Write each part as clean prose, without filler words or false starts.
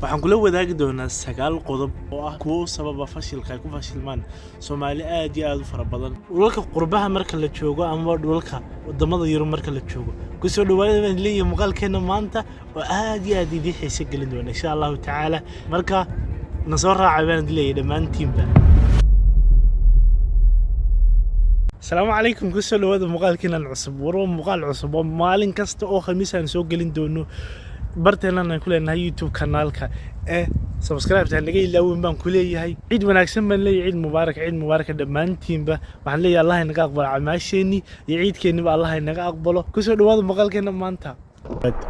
waxaan kula wadaagi doonaa 9 qodob oo ah kuwa sababa fashilka ay ku fashilmaan Soomaali aad iyo aad u fara badan dhulalka qurbaha marka la joogo ama dhulalka wadamada Yurub marka la joogo ku soo dhawaada leeyahay muuqaalkeena maanta oo aad iyo aad idin xiiso gelin doona insha Allah ta'ala marka nasoo raacay baan leeyahay dhamaantiinba السلام عليكم كسر لو هذا مقال كنا العصب ورو مقال عصب مالين كست أو خميس هنسوق لين دونه برتنا نقول إن هاي يوتيوب قنالك سبسكرايب تعلقي لو من كلية هاي عيد مناسب من لي عيد مبارك دمان تيم به وعن لي الله إنك أقبل عماشيني يعيد كأنه الله إنك أقبله كسر لو هذا مقال كنا ما أنت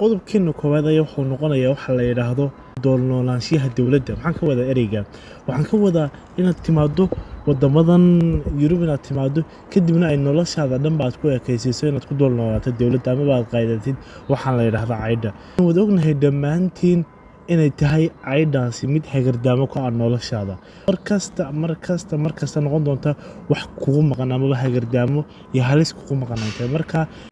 قلب كأنه كوذا يوحى نقول يوحى لا يرهضه دولنا لانشيها الدولة وحن كوذا إريجا وحن كوذا إن التمادو wadamadan Yurub inaad timaado kadibna ay noloshaada dhan baad ku eekaysiiso inaad ku doolnooto dawladda ama baad qaydatid waxaan la yiraahdaa cayda wada ognahay dhamaantiin inay tahay caydaasi mid hagardaamo ku ah noloshaada markasta noqon doonta wax kugu maqan ama hagardaamo iyo halis kugu maqanaantay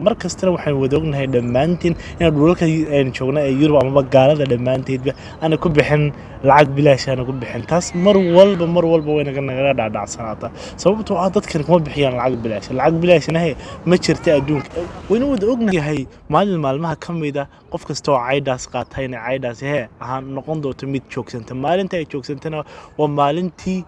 markasta waxaan wada ognahay dhamaantiin in dhulalka ay joogna ee Yurub ama gaalada dhamaanteedba ana ku bixin lacag bilaash ana ku bixin taas mar walba way naga dhacsanaataa sababtoo ah dadkan kuma bixiyaan lacag bilaashna ma jirta adduunka wayna wada ognahay maalmaha kamida qof kasto oo caydaas qaatayna caydaas ahaan noqon doonto mid joogsanta maalinta ay joogsantana waa maalintii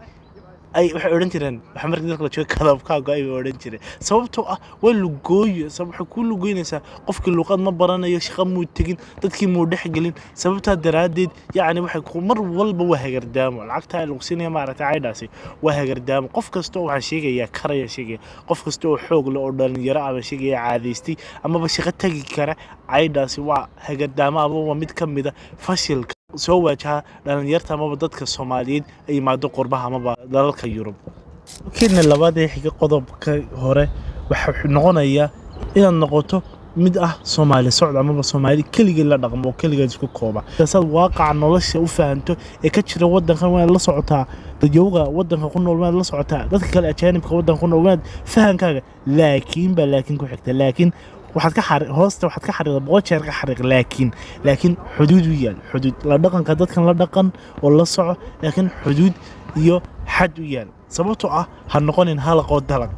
ay waxay oran jireen waxa markii dadka la joogo kadabkaaga ay oran jireen sababtoo ah way lugooyo sababta ku lugoynaysa qofkii luqad ma baranayo shaqo muu tagin dadkii muu dhaxgelin sababta daraadeed yaani waxay ku mar walba waa hagardaamo lacagta ay luqsinaya maaragtay caydaasi waa hagardaamo qof kasto waxa sheegaya karaya sheegay qof kasto oo xoog leh oo dhalinyaro ama sheegaya caadaystay ama ba shaqo tagi kara caydaasi waa hagardaamo ama waa mid kamid ah fashilka soo waajaha dhalinyarta ama dadka Soomaaliyeed ay maado qurbaha ama dalalka Yurub kiina labaad ee xiga qodobka hore waxa noqonaya inaad noqoto mid ah Soomaali socod ama Soomaali kaliya la dhaqmo kaliya isku kooba taasoo waaqac nolosha u fahanto ee ka jira wadankan waa la socotaa dadka wadanka ku nool waa la socotaa dadka kale ajaanibka wadanka ku nool waa fahankaaga laakiin ku xigta laakiin waxaad ka xariiqdaa boqojeer ka xariiq laakiin xuduud u yaal xuduud la dhaqanka dadkan la dhaqan oo la soco laakiin xuduud iyo xad u yaal sababtoo ah ha noqonin halaqo dalag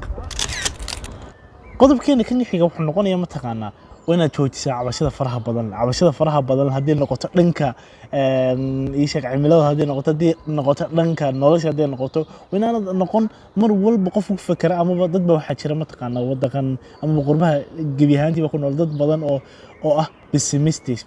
qodobkeena kan xiga wuxuu noqonayaa mataqaanaa inaad joojisaa cabashada faraha badan hadii noqoto dhanka isha cimilada hadii noqoto dhanka nolosha hadii noqoto inaad noqon mar walba qof ku fakara ama dadba waxa jira mataqaanaa wadankan ama qurbaha gabiyahaantiiba ku nool dad badan oo ah pessimistic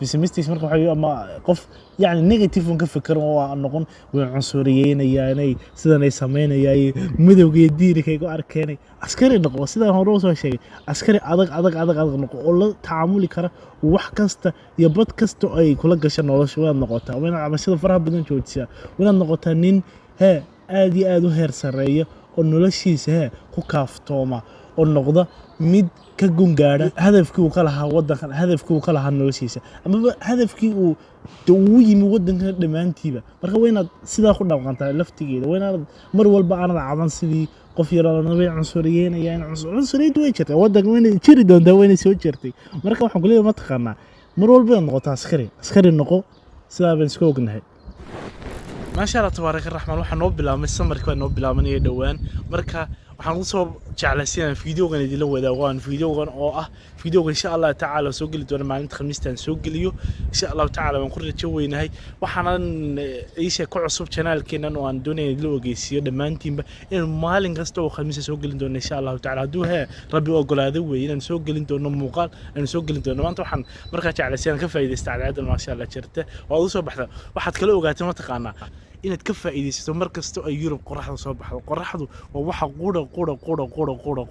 marka waxa ama qof yaani negative ka fakaro oo noqon way cunsuriyeenaya inay sidan ay sameynayay midowga iyo diirka ay ku arkeenay askari noqo sidaan hore soo sheegay askari adag noqo oo la tacaamuli kara wax kasta iyo bad kasta ay kula gasho nolosha waa noqotaa wayna cabashada faraha badan joojisa wayna noqotaa nin aad iyo aad u heer sareeyo oo noloshiisa ku kaaftooma oo noqda mid ka gungaara hadafkii uu ka lahaa wadankan hadafkii uu ka lahaa noloshiisa ama hadafkii uu yimi wadanka dhamaantiiba marka wayna sidaa ku dhaqantaa laftigeeda wayna mar walba aan caban sidii qof yarana way cunsuriyeenayaan cunsuriyadu way jirtay wadanka wayna jiri doontaa wayna soo jirtay marka waxaan ku leeyahay ma taqaanaa mar walba noqoto askari noqo sidaa baan isku ognahay ما شاء الله تبارك الرحمن waxaan noo bilaabmay samarkii noo bilaabanay dhawaan marka waxaan u soo jeclaysiin fiidiyogan idin la wadaagaan fiidiyogan oo ah fiidiyoga insha Allah taala soo gali doona maalinta Khamiistan soo galiyo insha Allah taala waan ku rajaynahay waxaan iisha ku cusub channelkeena oo aan doonayay la ogeysiyo dhamaantiinba in maalin kasta oo Khamiis soo gali doona insha Allah taala haduu rabbi ogolaado weey inaan soo gali doono muuqaal aan soo gali doono maanta waxaan marka jeclaysiin ka faa'iideystaa caadada ma sha Allah jirta oo soo baxda waxaad kala ogaataa ma taqaanaa inaad ka faa'iideysato markasta ay Yurub qoraxdu soo baxdo qoraxdu waa waxa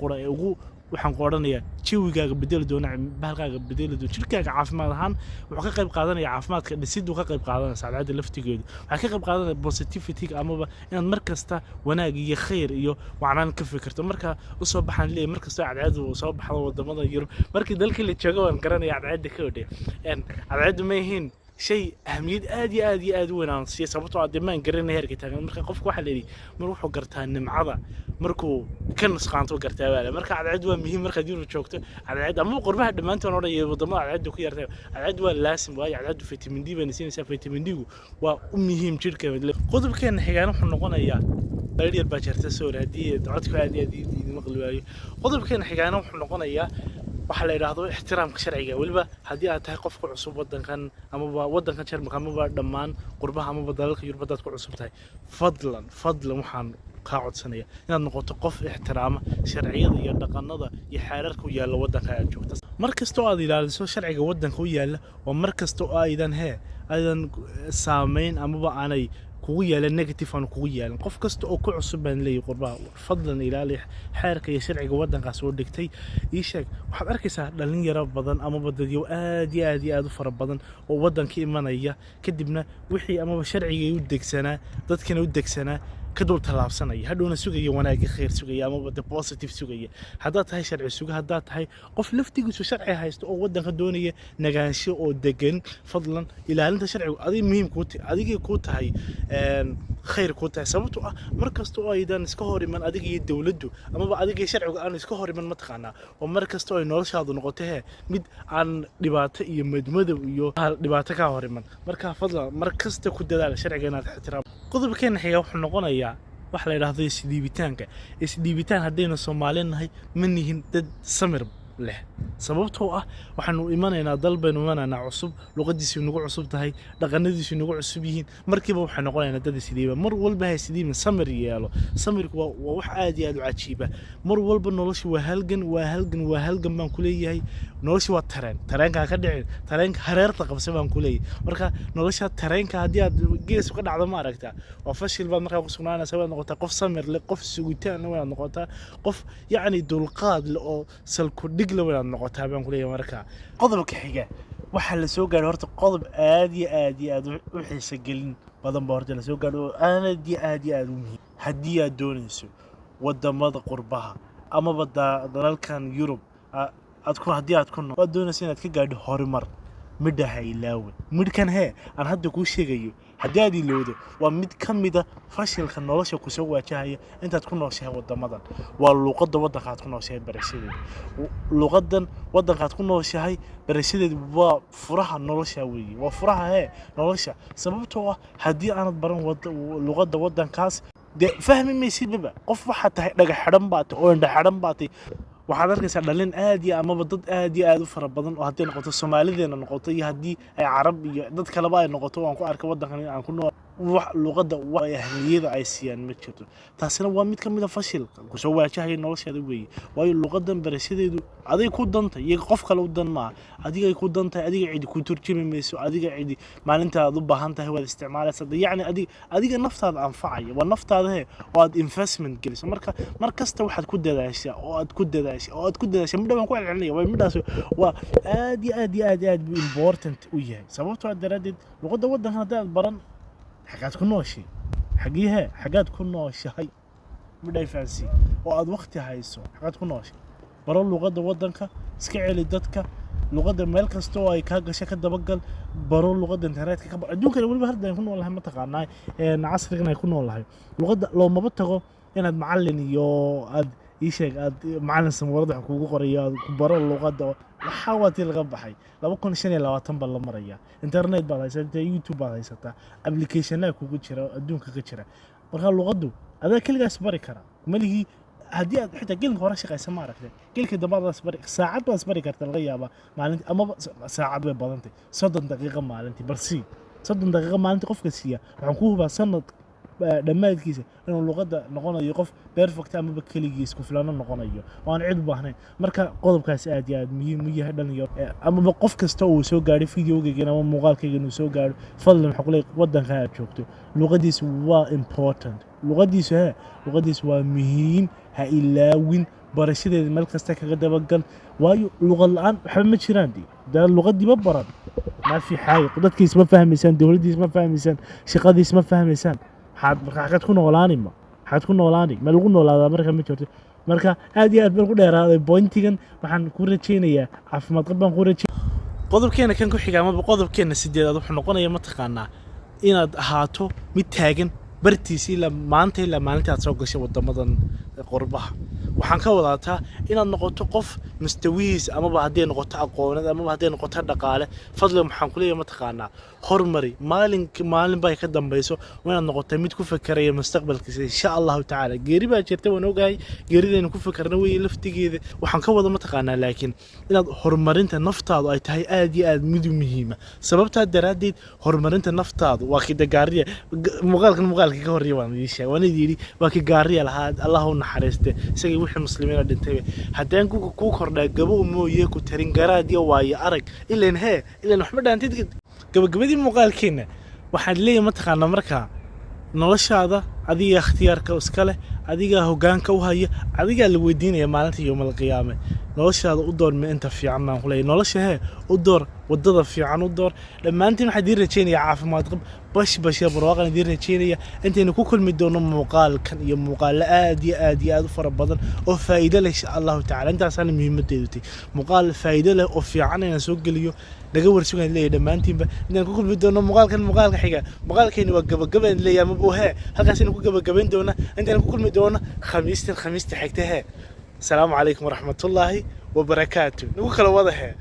qura ee ugu waxaan ku oranayaa jawigaaga bedel doona bahalkaaga bedel doona jirkaaga caafimaad ahaan wuxuu ka qayb qaadanaya caafimaadka dhisiddu ka qayb qaadanaya saacada laftigeedu waxa ka qayb qaadanaya positivity ama inaad markasta wanaag iyo khayr iyo wacnaan ka fikirto marka u soo baxan leeyahay markasta cadceedu soo baxdo wadamada Yurub markii dalka la joogo waan garanaya cadceedu ka odhay cadceedu ma yihiin شيء أهمية آدي وين سيا سبتو عدمان قررنا هيرك تاعنا مركا قفك واحد اللي مروحو قرتها نمعضة مركو كان نسقانتو قرتها بالا مركا على عدوى مهم مركا ديرو تشوكتو على عد أما قربها دمانتو نورا يوضما على عدو كيرتها على عدوى لازم واي على عدو فيتامين دي بنسين سا فيتامين دي ومهم جدا قدر كان حيانا وحنا نقولنا إياه داير باجرتا سور هدي دعوتك هدي مقلواي قدر كان حيانا وحنا نقولنا إياه waxa la yiraahdo ixtiraamka sharciga waliba hadii aad tahay qof ku cusub wadankan ama wadankan Jarmalka ama dhamaan qurbaha ama dalalka Yurub dad ku cusub tahay fadlan waxaan ka codsanaya inaad noqoto qof ixtiraama sharciyada iyo dhaqanada iyo xeerarka u yaala wadanka aad joogto markasto aad ilaaliso sharciga wadanka u yaala oo markasto aydan saameyn ama aanay kugu yeelan negative aan kugu yeelan qof kasta oo ku cusub baan leeyahay qurbaha fadlan ilaali xeerka iyo sharciga wadankaas oo dhigtay ii sheeg waxaad arkaysaa dhalinyaro badan ama badadiyo aad u fara badan oo wadanka imanaya kadibna wixii ama sharciga u degsanaa dadkana u degsanaa كدول تلابسنا هادونا سوقي وناقي خير سوقي أما بده بوزيتيف سوقي هذا هاي شرع سوق هذا هاي قف لفتي قصو شرعي هايست أو ودن خدونية نجانشي أو دقن فضلا إلى أنت شرعي هذه مهم كوت هذه كوت هاي خير كوت سببته مركز تو أيضا نسكهوري من هذه الدولة أما بعد شرعي أنا نسكهوري من متقنا ومركز تو نورش هذا نقطة مد عن دبات يمد ويو دبات كهوري من مركز فضلا مركز تكون دلالة شرعي أنا احترام قضب كان حيا وحنا نقولنا waxa la yiraahdo isdiibitaan hadayna Soomaaliyeed manihin dad samir leh sababtoo ah waxaanu imanaynaa dalbaynu imanaynaa cusub luqadiisu nagu cusub tahay dhaqanadiisu nagu cusub yihiin markiiba waxaan noqonaynaa dad isdiiba mar walba hay isdiiban samir yeelo samirku waa wax aad iyo aad u cajiiba mar walba noloshu waa halgan baan ku leeyahay noloshu waa tareenka ka dhicin tareenka hareerta qabsan baan ku leeyahay marka nolosha tareenka hadii aad gees ka dhacdo ma aragtaa waa fashil baad markaa ku sugnaanaysaa waad noqotaa qof samir leh qof sugitaan waad noqotaa qof yaani dulqaad leh oo salku dhig leh waad noqotaa baan ku leeyahay marka qodobka xiga waxa la soo gaaray horta qodob aad iyo aad u xiiso gelin badan baa horta la soo gaaray aad iyo aad u muhiim hadii aad doonayso wadamada qurbaha ama dalalkan Yurub hadii aad ku noqdo doonayso inaad ka gaadho horumar midhaha ilaawe midkan aan hadda ku sheegayo hadii aad ilowdo waa mid kamida fashilka nolosha ku soo waajahaya intaad ku nooshahay wadamadan waa luqadda wadanka aad ku nooshahay barashadeed luqadan wadanka aad ku nooshahay barashadeed waa furaha nolosha weeye waa furaha nolosha sababtoo ah hadii aanad baran luqadda wadankaas fahmi maysidba qof waxa tahay dhagax xidhan baad oo indha xidhan baad waxaad arkaysaa dhalin aad iyo ama dad aad u fara badan oo hadii noqoto Soomaaliyeedna noqoto iyo hadii ay Carab iyo dad kale ba ay noqoto waan ku arkay wadankan aan ku nool wax luqadda way ahmiyada ay siiyaan ma jirto taasina waa mid kamid ah fashilka ku soo waajahay nolosheeda weeye waayo luqadan barashadeedu aday ku dantay iyo qof kale u dan ma adiga ay ku dantay adiga cid ku turjumi mayso adiga cid maalinta aad u baahan tahay wada isticmaalaysa yaani adiga naftaada anfacaya waa naftaada oo aad investment geliso mar kasta waxaad ku dadaashaa oo aad ku dadaashaa midhaan ku celcelinaya waa midhaas waa aad important u yahay sababtoo ah daradeed luqadda wadanka hadii aad baran حاجات كنوشي حاجات كنوشي بداي فانسي واد وقتي هايسو حاجات كنوشي برو لغه ودنك اسكا علي ددك لغه مeel kasto ay ka gashay ka dabaqal baro luqada internetka ka adduunka waliba hardan ku noolahay ma taqaanay casrigan ay ku noolahay luqada loo maba tago inaad macallin iyo aad sheeg aad macallin samawada kuugu qorayo ku baro luqada waxa waati laga baxay 2025 bal la maraya internet baa haysataa YouTube baa haysataa application kuugu jira adduunka ka jira marka luqadu adaa kaligaas bari kara maligi hadii aad xitaa gelin hore shaqaysa ma aragtay gelka dabadaas bari saacad baas bari kartaa laga yaaba maalintii ama saacad way badantay 30 daqiiqo maalintii barsi 30 daqiiqo maalintii qofka siiya waxaan ku hubaa sanad dhamaadkiisa inuu luqadda noqonayo qof perfect ama kaligiis ku filan noqonayo waan cid u baahnayn marka qodobkaas aad iyo aad muhiim u yahay dhalinyaro ama qof kasta oo soo gaaray fiidiyoogayga ama muuqaalkayga inuu soo gaaro fadlan waxa kale wadanka aad joogto luqadiisu waa important luqadiisu waa muhiim ha ilaawin barashadeeda meel kasta kaga dabagal waayo luqad la'aan waxa ma jiraan luqadii ma baran ma fi xaaq dadkiis ma fahmaysan dawladiis ma fahmaysan shaqadiis ma fahmaysan حاجات كنا غلانيما حاجات كنا غلاني ما لقونا ولا هذا مركب متشرت مركب هذه أربعة كده هذا بوينتين وحن كورة تشينية عارف ما طبعا كورة qodobkeena kan ku xiga ama qodobkeena sideedaad wuxuu noqonayaa mataqaanaa inaad ahaato mid taagan bartiisii la maalinta aad soo gashay wadamadan qurbaha waxaan ka wadaataa inaad noqoto qof mustawiis ama haddii noqoto aqoonad ama haddii noqoto dhaqaale fadlan waxaan ku leeyahay mataqaanaa hormari maalin bay ka dambayso inaad noqoto mid ku fakaraya mustaqbalkiisa insha Allah ta'ala geeri baa jirta waan ogahay geeridayna ku fakarna way laftigeeda waxaan ka wada mataqaanaa laakiin inaad horumarinta naftaadu ay tahay aad iyo aad mid muhiim ah sababta daraadeed horumarinta naftaadu waa kida gaariya muuqaalka ka horreeyay waan idin waan yiri waa ki gaariya lahaa Allah u naxariiste isagii wixii muslimiina dhintay haddaan ku kordhaa gabo mooyee ku tarin garaad iyo waayo arag ileen waxba dhaantid gabagabadii muuqaalkeena waxaad leeyahay mataqaanaa markaa noloshaada adiga ikhtiyaarka iska leh adiga hoggaanka u haya adiga la weydiinaya maalinta yawmal qiyaame noloshaada u door inta fiican aan kulay nolosha u door wadada fiican u door dhamaantiin waxa diir rajeynaya caafimaad qab bash barwaaqan diir rajeynaya intaynu ku kulmi doono muuqaalkan iyo muuqaal aad u fara badan oo faa'iido leh insha Allah ta'ala intaasaan muhiimadeedu tahay muuqaal faa'iido leh oo fiican inaan soo geliyo laga warsugan leeyahay dhamaantiinba inaan ku kulmi doono muuqaalka xiga muuqaalkeeni waa gabagabayn leeyahay ma buu halkaas inaan ku gabagabayn doona intaan ku kulmi doono khamiista xigta السلام عليكم ورحمة الله وبركاته نقول كلا واضح